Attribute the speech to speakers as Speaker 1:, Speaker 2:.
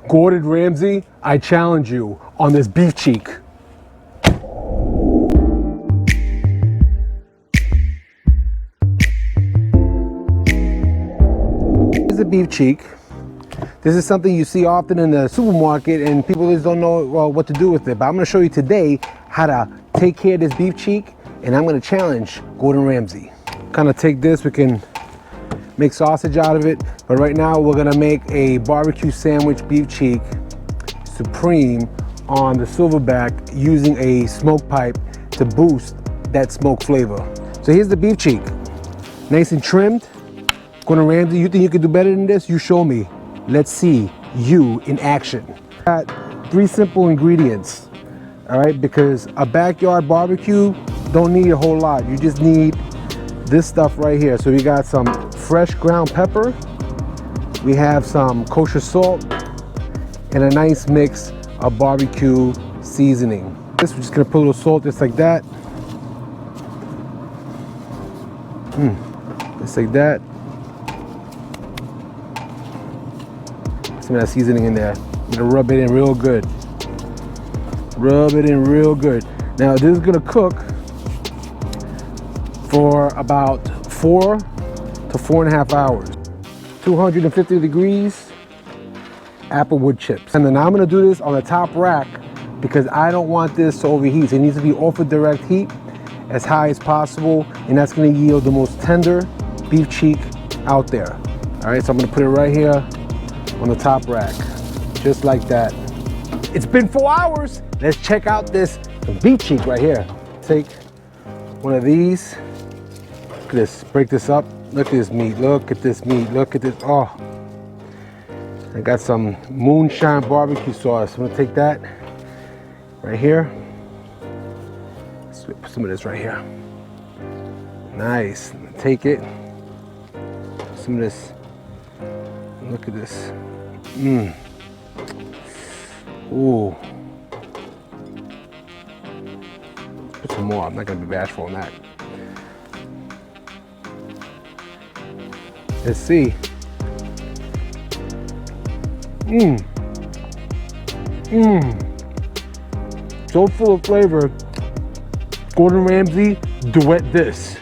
Speaker 1: Gordon Ramsay, I challenge you on this beef cheek. Here's a beef cheek. This is something you see often in the supermarket and people just don't know what to do with it. But I'm gonna show you today how to take care of this beef cheek, and I'm gonna challenge Gordon Ramsay. Kind of take this, we can make sausage out of it, but right now we're gonna make a barbecue sandwich beef cheek supreme on the silverback using a smoke pipe to boost that smoke flavor. So here's the beef cheek, nice and trimmed. Gordon Ramsay, you think you can do better than this? You show me. Let's see you in action. Got 3 simple ingredients, all right? Because a backyard barbecue don't need a whole lot. You just need this stuff right here. So we got some fresh ground pepper, we have some kosher salt, and a nice mix of barbecue seasoning. This, we're just gonna put a little salt just like that. Just like that. Some of that seasoning in there. I'm gonna rub it in real good. Rub it in real good. Now this is gonna cook for about 4 to 4.5 hours. 250 degrees, applewood chips. And then I'm gonna do this on the top rack because I don't want this to overheat. So it needs to be off of direct heat as high as possible, and that's gonna yield the most tender beef cheek out there. All right, so I'm gonna put it right here on the top rack, just like that. It's been 4 hours. Let's check out this beef cheek right here. Take one of these. Look at this, break this up. Look at this meat, look at this meat, look at this, oh. I got some moonshine barbecue sauce. I'm gonna take that right here. Let's put some of this right here. Nice, take it. Some of this, look at this. Ooh. Put some more, I'm not gonna be bashful on that. Let's see. So full of flavor. Gordon Ramsay, duet this.